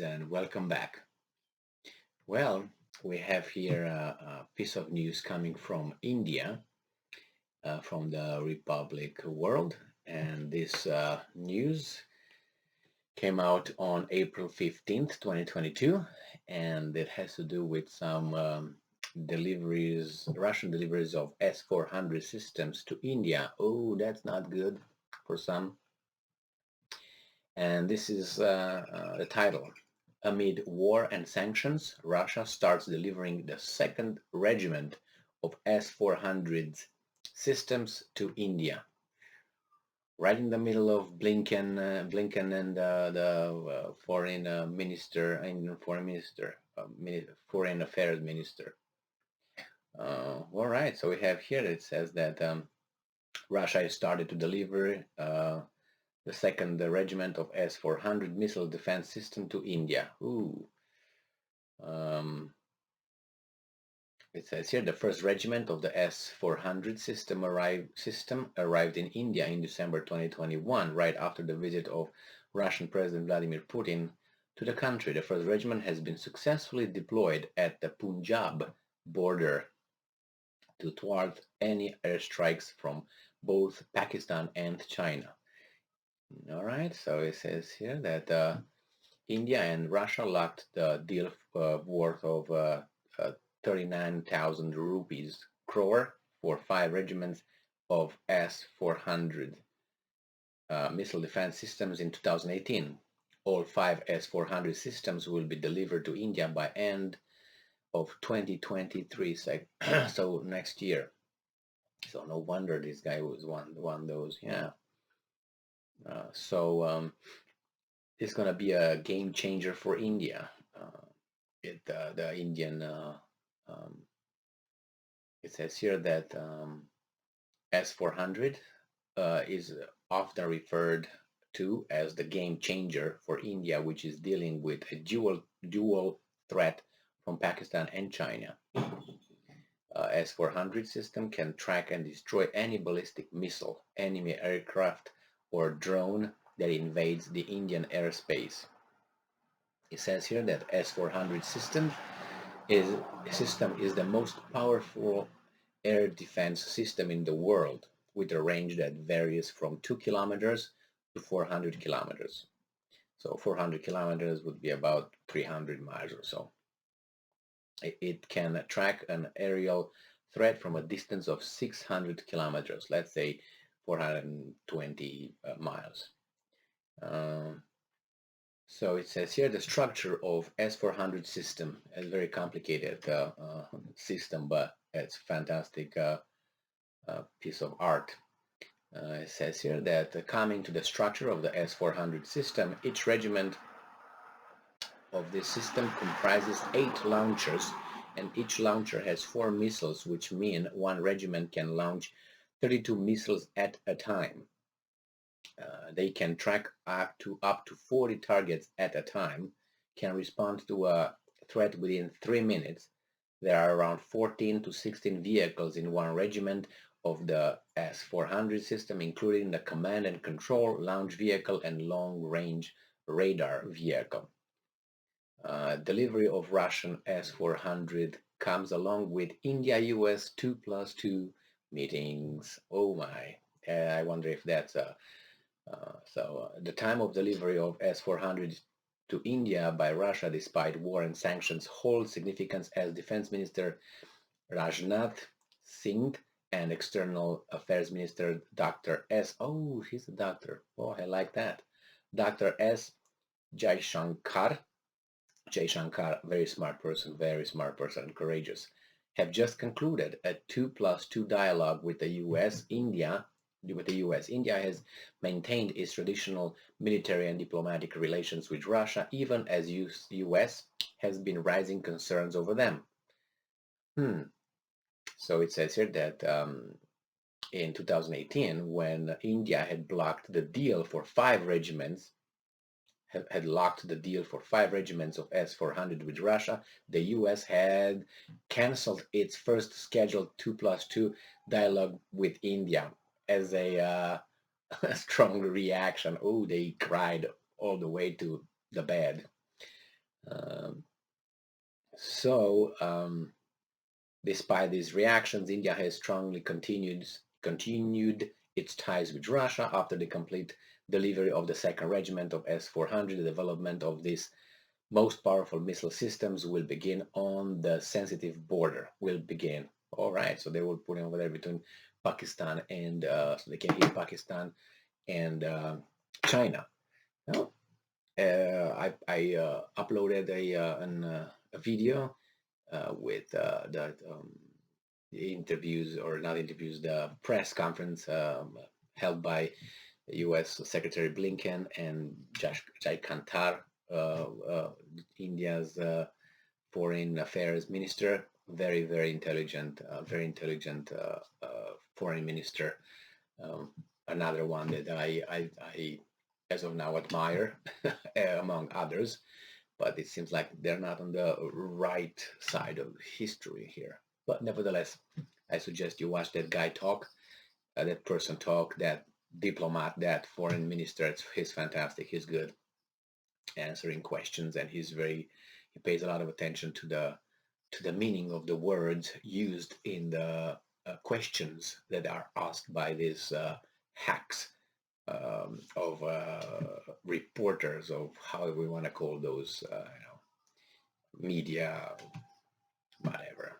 And welcome back. Well, we have here a piece of news coming from India, from the Republic world, and this news came out on April 15th, 2022, and it has to do with some deliveries, Russian deliveries of S-400 systems to India. Oh, that's not good for some. And this is the title. Amid war and sanctions, Russia starts delivering the second regiment of S-400 systems to India. Right in the middle of Blinken and the foreign minister, Indian foreign affairs minister. All right, so we have here it says that Russia has started to deliver the second regiment of S-400 missile defense system to India. Ooh. Um, it says here the first regiment of the S-400 system arrived in India in December 2021, right after the visit of Russian President Vladimir Putin to the country. The first regiment has been successfully deployed at the Punjab border to thwart any airstrikes from both Pakistan and China. All right, so it says here that India and Russia locked the deal worth of 39,000 rupees crore for 5 regiments of S-400 missile defense systems in 2018. All 5 S-400 systems will be delivered to India by end of 2023, so next year. So no wonder this guy was one those, yeah. So it's going to be a game changer for India. The Indian, um, it says here that S-400 is often referred to as the game changer for India, which is dealing with a dual threat from Pakistan and China. S-400 system can track and destroy any ballistic missile, enemy aircraft, or drone that invades the Indian airspace. It says here that S-400 system is the most powerful air defense system in the world, with a range that varies from 2 kilometers to 400 kilometers. So 400 kilometers would be about 300 miles or so. It can track an aerial threat from a distance of 600 kilometers, let's say 420 miles. So it says here the structure of S-400 system is very complicated system, but it's fantastic piece of art. It says here that coming to the structure of the S-400 system, each regiment of this system comprises 8 launchers, and each launcher has 4 missiles, which mean one regiment can launch 32 missiles at a time. They can track up to 40 targets at a time, can respond to a threat within 3 minutes. There are around 14 to 16 vehicles in one regiment of the S-400 system, including the command and control, launch vehicle, and long-range radar vehicle. Delivery of Russian S-400 comes along with India-US 2+2 meetings. Oh my, I wonder if that's the time of delivery of S-400 to India by Russia despite war and sanctions holds significance, as Defense Minister Rajnath Singh and External Affairs Minister Dr. S. Oh, he's a doctor. Oh, I like that. Dr. S. Jaishankar, very smart person, and courageous, have just concluded a 2+2 dialogue with the U.S. India has maintained its traditional military and diplomatic relations with Russia, even as U.S. has been raising concerns over them. So it says here that in 2018, when India had blocked the deal for 5 regiments, had locked the deal for 5 regiments of S-400 with Russia, the U.S. had cancelled its first scheduled 2+2 dialogue with India as a strong reaction. Oh, they cried all the way to the bed. So, despite these reactions, India has strongly continued its ties with Russia after the complete delivery of the second regiment of S-400. The development of these most powerful missile systems will begin on the sensitive border. Will begin. All right, so they will put it over there between Pakistan and so they can hit Pakistan and China. Now, I uploaded a video with the interviews, or not interviews, the press conference held by U.S. Secretary Blinken and Jai Kantar, India's foreign affairs minister. Very intelligent, foreign minister. Another one that I as of now admire among others, but it seems like they're not on the right side of history here. But nevertheless, I suggest you watch that guy talk, that person talk, that diplomat, that foreign minister. He's fantastic. He's good answering questions, and he pays a lot of attention to the meaning of the words used in the questions that are asked by these hacks of reporters, of how we want to call those, media, whatever.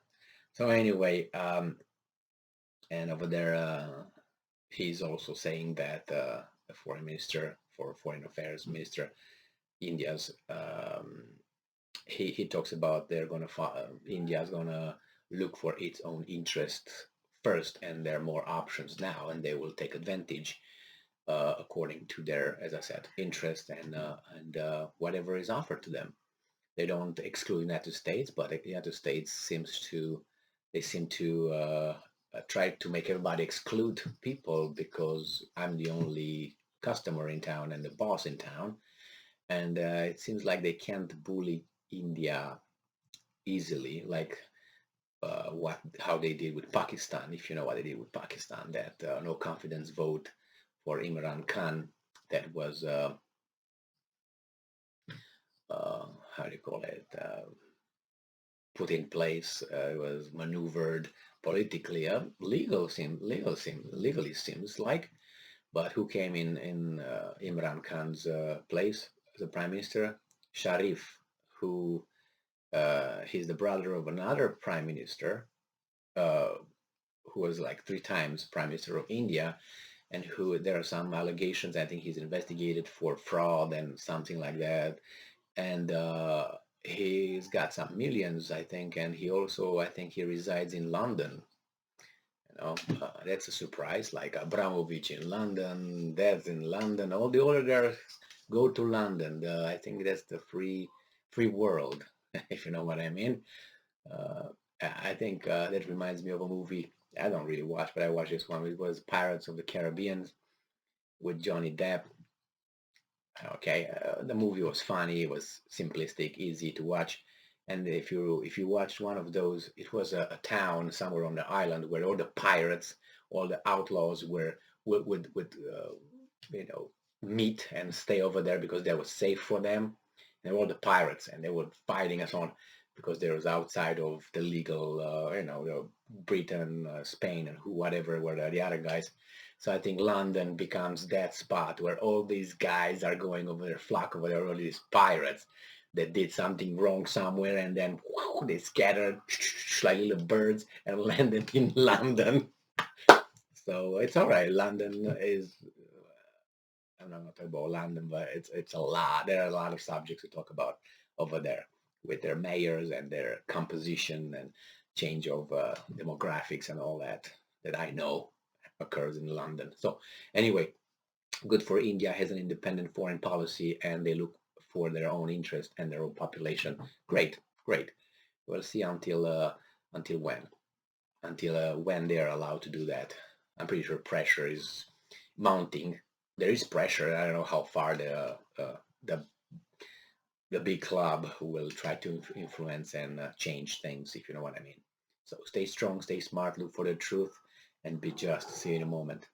So anyway, and over there, he's also saying that the foreign minister, for foreign affairs minister, India's, he talks about India's gonna look for its own interests first, and there are more options now, and they will take advantage according to their, as I said, interest and whatever is offered to them. They don't exclude the United States, but the United States seem to try to make everybody exclude people because I'm the only customer in town and the boss in town, and it seems like they can't bully India easily, like how they did with Pakistan. If you know what they did with Pakistan, that no confidence vote for Imran Khan, that was how do you call it, put in place. It was maneuvered politically, legally seems like. But who came in Imran Khan's place as a prime minister? Sharif, who he's the brother of another prime minister, uh, who was like 3 times prime minister of India, and who there are some allegations. I think he's investigated for fraud and something like that, and he's got some millions, I think, and he also, I think, he resides in London. That's a surprise. Like Abramovich in London, that's in London. All the oligarchs go to London. I think that's the free world, if you know what I mean. Uh, I think that reminds me of a movie I don't really watch, but I watched this one. It was Pirates of the Caribbean with Johnny Depp. Okay, the movie was funny. It was simplistic, easy to watch. And if you watched one of those, it was a town somewhere on the island where all the pirates, all the outlaws would meet and stay over there because that was safe for them. And all the pirates, and they were fighting us on because they was outside of the legal, the Britain, Spain, and whatever were the other guys. So I think London becomes that spot where all these guys are going over there, flock over there, all these pirates that did something wrong somewhere, and then they scattered like little birds and landed in London. So it's all right. London is, I'm not talking about London, but it's a lot. There are a lot of subjects to talk about over there with their mayors and their composition and change of demographics and all that I know occurs in London. So anyway, good for India, has an independent foreign policy, and they look for their own interest and their own population. Great. We'll see until when they are allowed to do that. I'm pretty sure pressure is mounting. There is pressure. I don't know how far the big club will try to influence and change things, if you know what I mean. So stay strong, stay smart, look for the truth, and be just. See you in a moment.